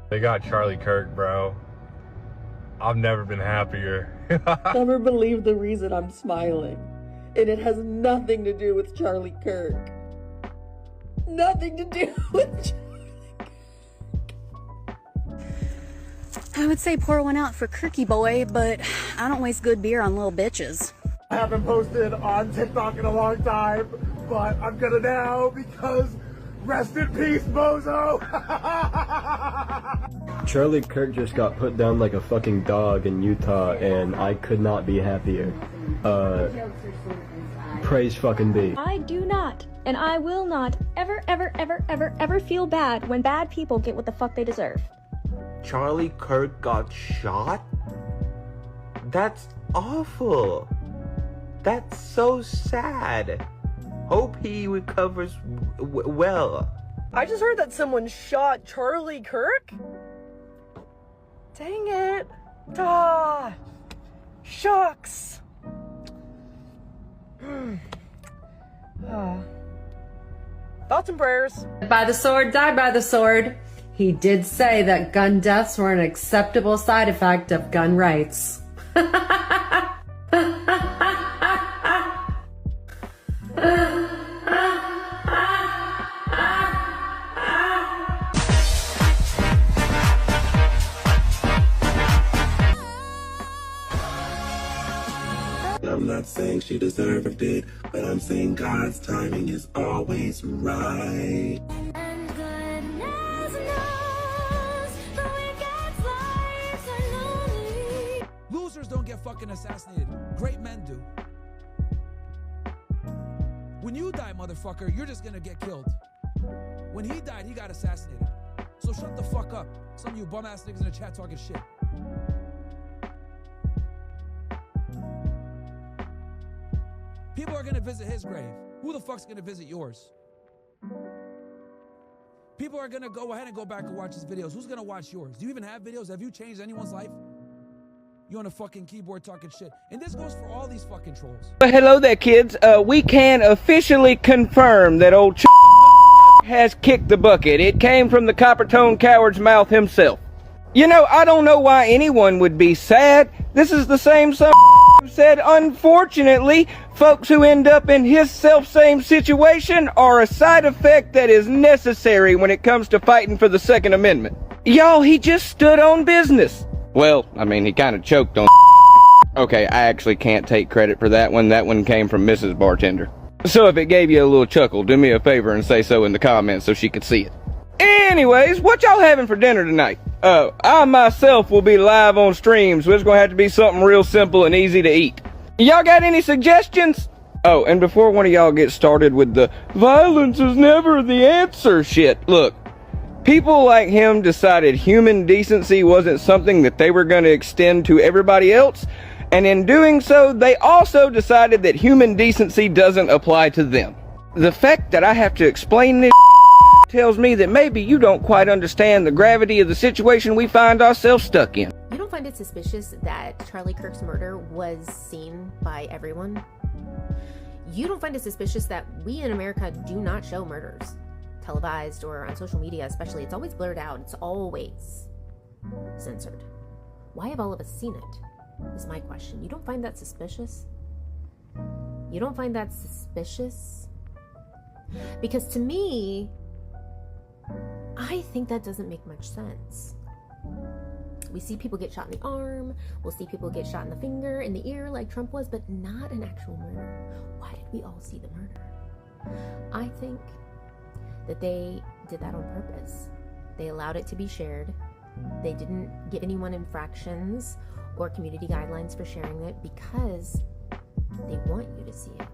They got Charlie Kirk, bro. I've never been happier. Never believe the reason I'm smiling. And it has nothing to do with Charlie Kirk. Nothing to do with Charlie Kirk. I would say pour one out for Kirky boy, but I don't waste good beer on little bitches. I haven't posted on TikTok in a long time, but I'm gonna now because rest in peace, Bozo! Charlie Kirk just got put down like a fucking dog in Utah, and I could not be happier. Praise fucking be. I do not, and I will not, ever feel bad when bad people get what the fuck they deserve. Charlie Kirk got shot? That's awful. That's so sad. Hope he recovers well. I just heard that someone shot Charlie Kirk? Dang it. Ah, shucks. Thoughts and prayers. By the sword, die by the sword. He did say that gun deaths were an acceptable side effect of gun rights. I'm not saying she deserved it, but I'm saying God's timing is always right. And goodness knows the wicked's lives are lonely. Losers don't get fucking assassinated. Great men do. When you die, motherfucker, you're just gonna get killed. When he died, he got assassinated. So shut the fuck up. Some of you bum-ass niggas in the chat talking shit. People are gonna visit his grave. Who the fuck's gonna visit yours? People are gonna go ahead and go back and watch his videos. Who's gonna watch yours? Do you even have videos? Have you changed anyone's life? You on a fucking keyboard talking shit. And this goes for all these fucking trolls. Well, hello there, kids. We can officially confirm that old has kicked the bucket. It came from the copper-toned coward's mouth himself. You know, I don't know why anyone would be sad. This is the same some said, unfortunately, folks who end up in his self-same situation are a side effect that is necessary when it comes to fighting for the Second Amendment. Y'all, he just stood on business. Well, I mean, he kind of choked on. Okay, I actually can't take credit for that one. That one came from Mrs. Bartender. So if it gave you a little chuckle, do me a favor and say so in the comments so she can see it. Anyways, what y'all having for dinner tonight? I myself will be live on stream, so it's gonna have to be something real simple and easy to eat. Y'all got any suggestions? Oh, and before one of y'all gets started with the violence is never the answer shit, look. People like him decided human decency wasn't something that they were gonna extend to everybody else, and in doing so, they also decided that human decency doesn't apply to them. The fact that I have to explain this tells me that maybe you don't quite understand the gravity of the situation we find ourselves stuck in. You don't find it suspicious that Charlie Kirk's murder was seen by everyone? You don't find it suspicious that we in America do not show murders, televised or on social media especially? It's always blurred out. It's always censored. Why have all of us seen it, is my question. You don't find that suspicious? You don't find that suspicious? Because to me, I think that doesn't make much sense. We see people get shot in the arm, we'll see people get shot in the finger, in the ear like Trump was, but not an actual murder. Why did we all see the murder? I think that they did that on purpose. They allowed it to be shared. They didn't give anyone infractions or community guidelines for sharing it because they want you to see it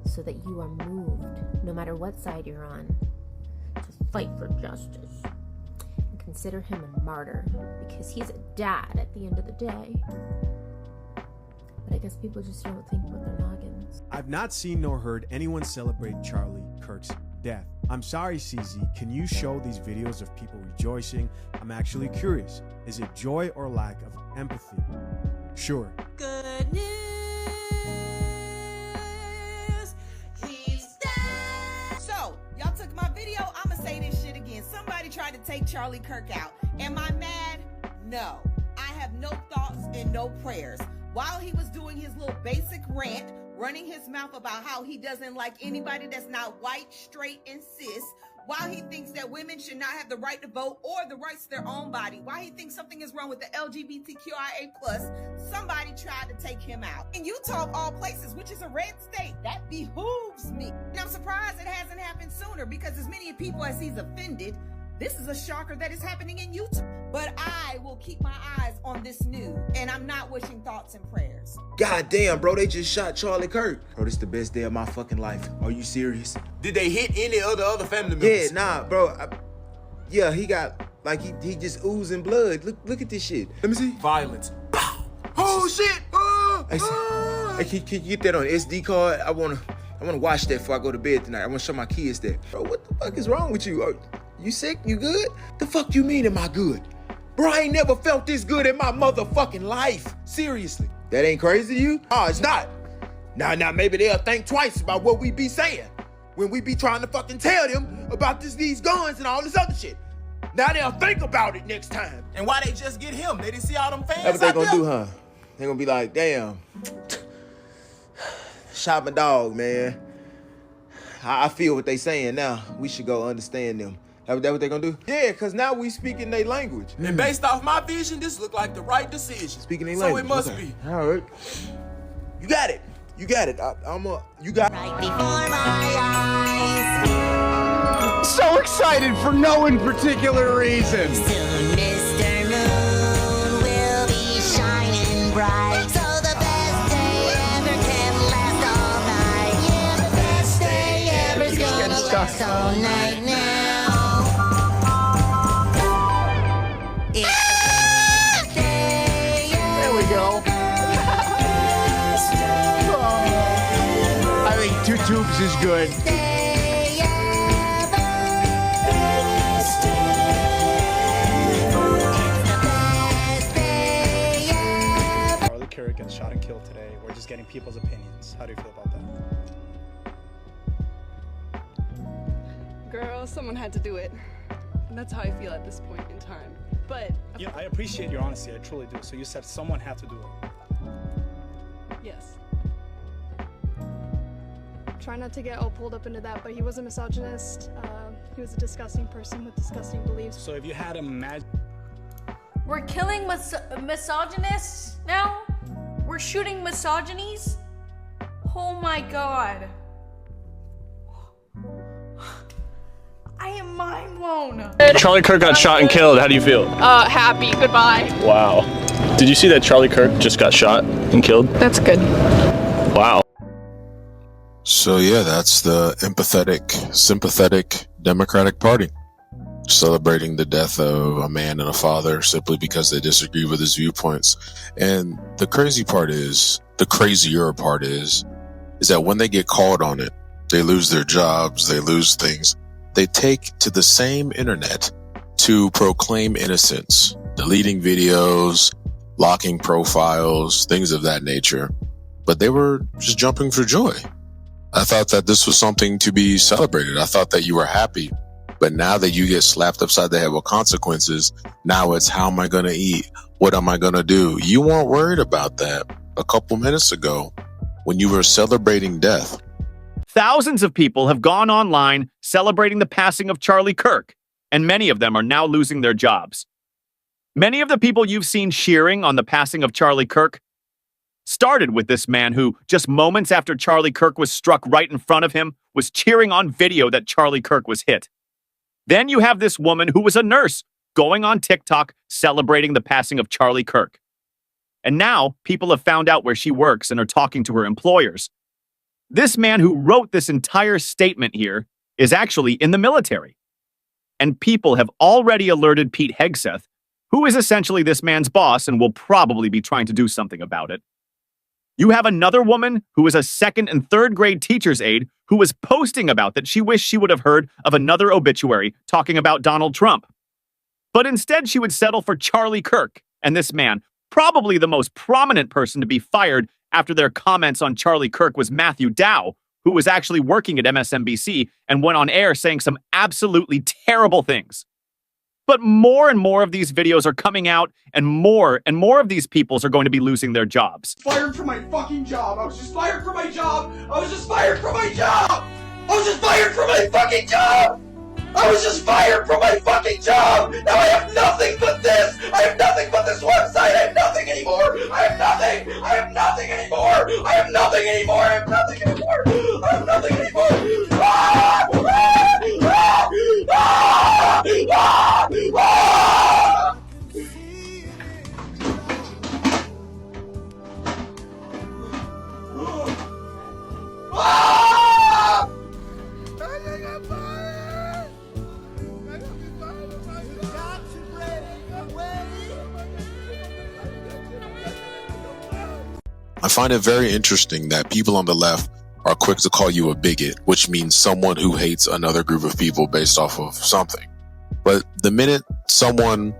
so that you are moved, no matter what side you're on, to fight for justice and consider him a martyr because he's a dad at the end of the day. But I guess people just don't think with their noggins. I've not seen nor heard anyone celebrate Charlie Kirk's death. I'm sorry, CZ, can you show these videos of people rejoicing? I'm actually curious. Is it joy or lack of empathy? Sure. Good news, he's dead. So, y'all took my video, I'ma say this shit again. Somebody tried to take Charlie Kirk out. Am I mad? No. I have no thoughts and no prayers. While he was doing his little basic rant, running his mouth about how he doesn't like anybody that's not white, straight, and cis, while he thinks that women should not have the right to vote or the rights to their own body, while he thinks something is wrong with the LGBTQIA+, somebody tried to take him out. In Utah, of all places, which is a red state, that behooves me. And I'm surprised it hasn't happened sooner, because as many people as he's offended, this is a shocker that is happening in Utah. But I will keep my eyes on this news, and I'm not wishing thoughts and prayers. God damn, bro, they just shot Charlie Kirk. Bro, this is the best day of my fucking life. Are you serious? Did they hit any other family members? Yeah, nah, bro. Yeah, he got, like, he just oozing blood. Look at this shit. Let me see. Violence. Oh, shit. Hey, can you get that on SD card? I wanna watch that before I go to bed tonight. I wanna show my kids that. Bro, what the fuck is wrong with you? You sick? You good? The fuck you mean am I good? Bro, I ain't never felt this good in my motherfucking life. Seriously. That ain't crazy to you? Oh, it's not. Now maybe they'll think twice about what we be saying when we be trying to fucking tell them about these guns and all this other shit. Now they'll think about it next time. And why they just get him? They didn't see all them fans. That's what they gonna do, huh? They gonna be like, damn. Shot my dog, man. I feel what they saying now. We should go understand them. That what they gonna do? Yeah, cause now we speaking their language. And based off my vision, this looked like the right decision. Speaking their so language. So it must okay. be. All right. You got it. You got it. You got it. Right before my eyes. So excited for no in particular reason. Soon Mr. Moon will be shining bright. So the best day ever can last all night. Yeah, the best day ever's gonna last all night now. There we go. I think 2 tubes is good. Charlie Kirk gets shot and killed today. We're just getting people's opinions. How do you feel about that? Girl, someone had to do it. And that's how I feel at this point in time. But Yeah, I appreciate your honesty. I truly do. So you said someone had to do it. yes. Try not to get all pulled up into that, but he was a misogynist. He was a disgusting person with disgusting beliefs. So if you had a We're killing misogynists now? We're shooting misogynies? Oh my god. I am mind blown. Charlie Kirk got shot and killed. How do you feel? Happy. Goodbye. Wow. Did you see that Charlie Kirk just got shot and killed? That's good. Wow. So yeah, that's the empathetic, sympathetic Democratic Party. Celebrating the death of a man and a father simply because they disagree with his viewpoints. And the crazier part is that when they get called on it, they lose their jobs, they lose things. They take to the same internet to proclaim innocence, deleting videos, locking profiles, things of that nature. But they were just jumping for joy. I thought that this was something to be celebrated. I thought that you were happy. But now that you get slapped upside the head with consequences, now it's how am I going to eat? What am I going to do? You weren't worried about that a couple minutes ago when you were celebrating death. Thousands of people have gone online celebrating the passing of Charlie Kirk, and many of them are now losing their jobs. Many of the people you've seen cheering on the passing of Charlie Kirk started with this man who, just moments after Charlie Kirk was struck right in front of him, was cheering on video that Charlie Kirk was hit. Then you have this woman who was a nurse going on TikTok celebrating the passing of Charlie Kirk. And now people have found out where she works and are talking to her employers. This man who wrote this entire statement here is actually in the military. And people have already alerted Pete Hegseth, who is essentially this man's boss and will probably be trying to do something about it. You have another woman who is a 2nd and 3rd grade teacher's aide who was posting about that she wished she would have heard of another obituary talking about Donald Trump. But instead she would settle for Charlie Kirk, and this man, probably the most prominent person to be fired after their comments on Charlie Kirk was Matthew Dow, who was actually working at MSNBC and went on air saying some absolutely terrible things. But more and more of these videos are coming out, and more of these peoples are going to be losing their jobs. Fired from my fucking job. I was just fired from my job. I was just fired from my job. I was just fired from my fucking job. I was just fired from my fucking job. Now I have nothing but this. I have nothing but this website. I have nothing anymore. I have nothing. I have nothing anymore. I have nothing anymore. I have nothing anymore. I have nothing anymore. Ah! Ah! Ah! Ah! Ah! Ah! I find it very interesting that people on the left are quick to call you a bigot, which means someone who hates another group of people based off of something. But the minute someone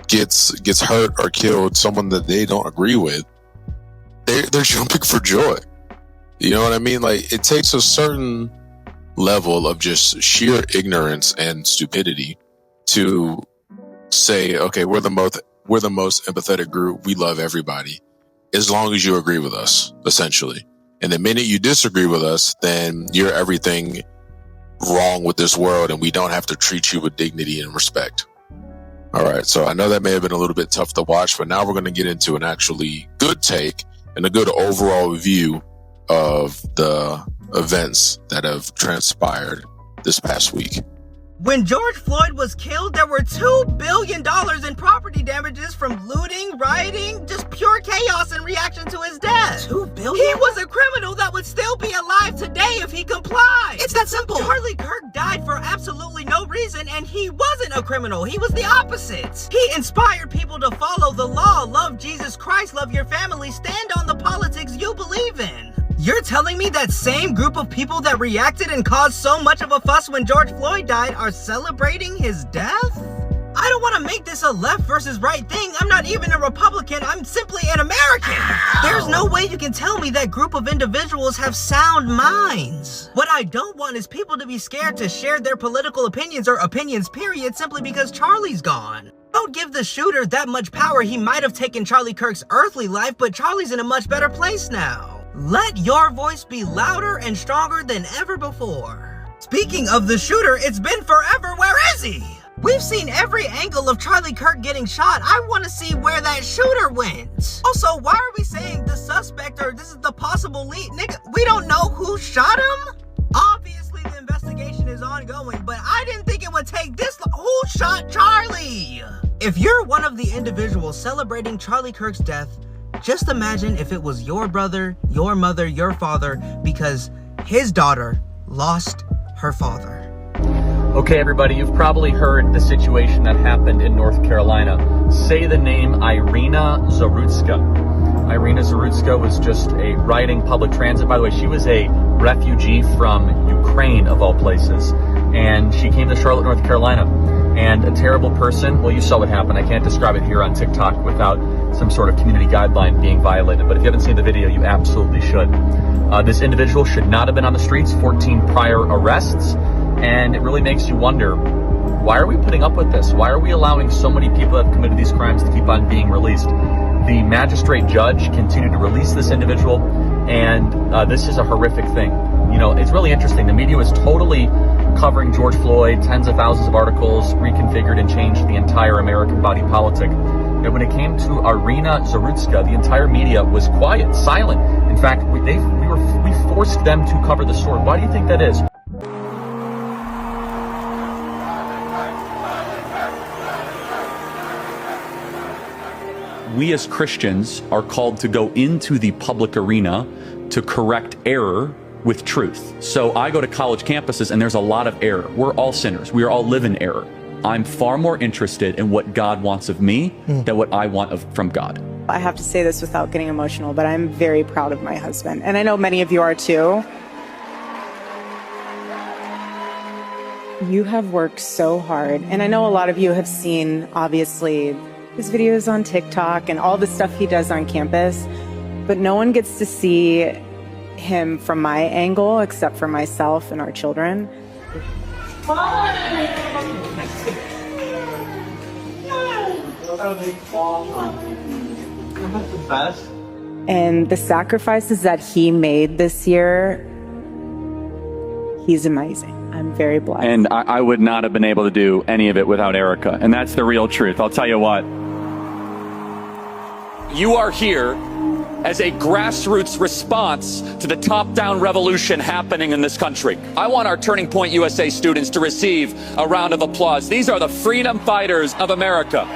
gets hurt or killed, someone that they don't agree with, they're jumping for joy. You know what I mean? Like, it takes a certain level of just sheer ignorance and stupidity to say, okay, we're the most empathetic group. We love everybody, as long as you agree with us, essentially. And the minute you disagree with us, then you're everything wrong with this world, and we don't have to treat you with dignity and respect. All right, so I know that may have been a little bit tough to watch, but now we're going to get into an actually good take and a good overall view of the events that have transpired this past week. When George Floyd was killed, there were $2 billion in property damages from looting, rioting, just pure chaos in reaction to his death. $2 billion? He was a criminal that would still be alive today if he complied. It's that simple. Charlie Kirk died for absolutely no reason, and he wasn't a criminal. He was the opposite. He inspired people to follow the law, love Jesus Christ, love your family, stand on the politics you believe in. You're telling me that same group of people that reacted and caused so much of a fuss when George Floyd died are celebrating his death? I don't want to make this a left versus right thing. I'm not even a Republican. I'm simply an American. There's no way you can tell me that group of individuals have sound minds. What I don't want is people to be scared to share their political opinions or opinions period simply because Charlie's gone. Don't give the shooter that much power. He might have taken Charlie Kirk's earthly life, but Charlie's in a much better place now. Let your voice be louder and stronger than ever before. Speaking of the shooter, it's been forever. Where is he? We've seen every angle of Charlie Kirk getting shot. I want to see where that shooter went. Also, why are we saying the suspect or this is the possible lead? Nigga, we don't know who shot him? Obviously, the investigation is ongoing, but I didn't think it would take this long. Who shot Charlie? If you're one of the individuals celebrating Charlie Kirk's death, just imagine if it was your brother, your mother, your father, because his daughter lost her father. Okay, everybody, you've probably heard the situation that happened in North Carolina. Say the name Irina Zarutska. Irina Zarutska was just a riding public transit. By the way, she was a refugee from Ukraine, of all places. And she came to Charlotte, North Carolina. And a terrible person, well, you saw what happened. I can't describe it here on TikTok without some sort of community guideline being violated. But if you haven't seen the video, you absolutely should. This individual should not have been on the streets, 14 prior arrests. And it really makes you wonder, why are we putting up with this? Why are we allowing so many people that have committed these crimes to keep on being released? The magistrate judge continued to release this individual, and this is a horrific thing. You know, it's really interesting. The media was totally covering George Floyd, tens of thousands of articles, reconfigured and changed the entire American body politic. And when it came to Irina Zarutska, the entire media was quiet, silent. In fact, we forced them to cover the story. Why do you think that is? We as Christians are called to go into the public arena to correct error with truth. So I go to college campuses and there's a lot of error. We're all sinners. We all live in error. I'm far more interested in what God wants of me than what I want from God. I have to say this without getting emotional, but I'm very proud of my husband. And I know many of you are too. You have worked so hard. And I know a lot of you have seen, obviously, his videos on TikTok and all the stuff he does on campus. But no one gets to see him from my angle except for myself and our children. And the sacrifices that he made this year, he's amazing. I'm very blessed. And I would not have been able to do any of it without Erica. And that's the real truth. I'll tell you what. You are here as a grassroots response to the top-down revolution happening in this country. I want our Turning Point USA students to receive a round of applause. These are the freedom fighters of America.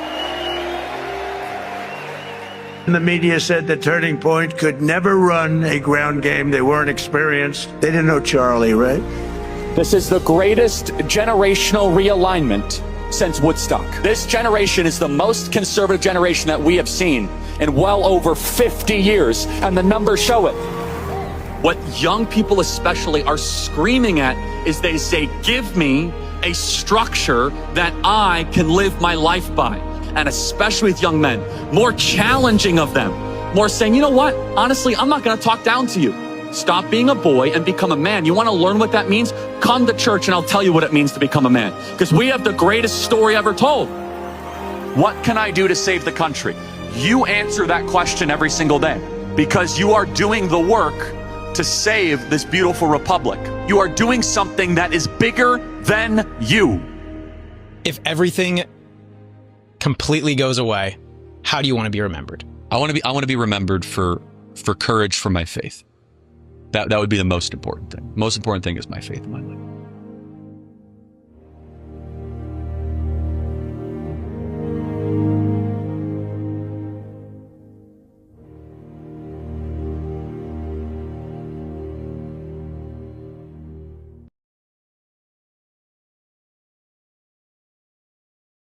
The media said that Turning Point could never run a ground game. They weren't experienced. They didn't know Charlie, right? This is the greatest generational realignment since Woodstock. This generation is the most conservative generation that we have seen in well over 50 years, and the numbers show it. What young people especially are screaming at is they say, give me a structure that I can live my life by. And especially with young men, more challenging of them, more saying, you know what, honestly, I'm not gonna talk down to you. Stop being a boy and become a man. You wanna learn what that means? Come to church and I'll tell you what it means to become a man. Because we have the greatest story ever told. What can I do to save the country? You answer that question every single day, because you are doing the work to save this beautiful republic. You are doing something that is bigger than you. If everything completely goes away, how do you want to be remembered? I want to be remembered for courage for my faith. That would be the most important thing. Most important thing is my faith in my life.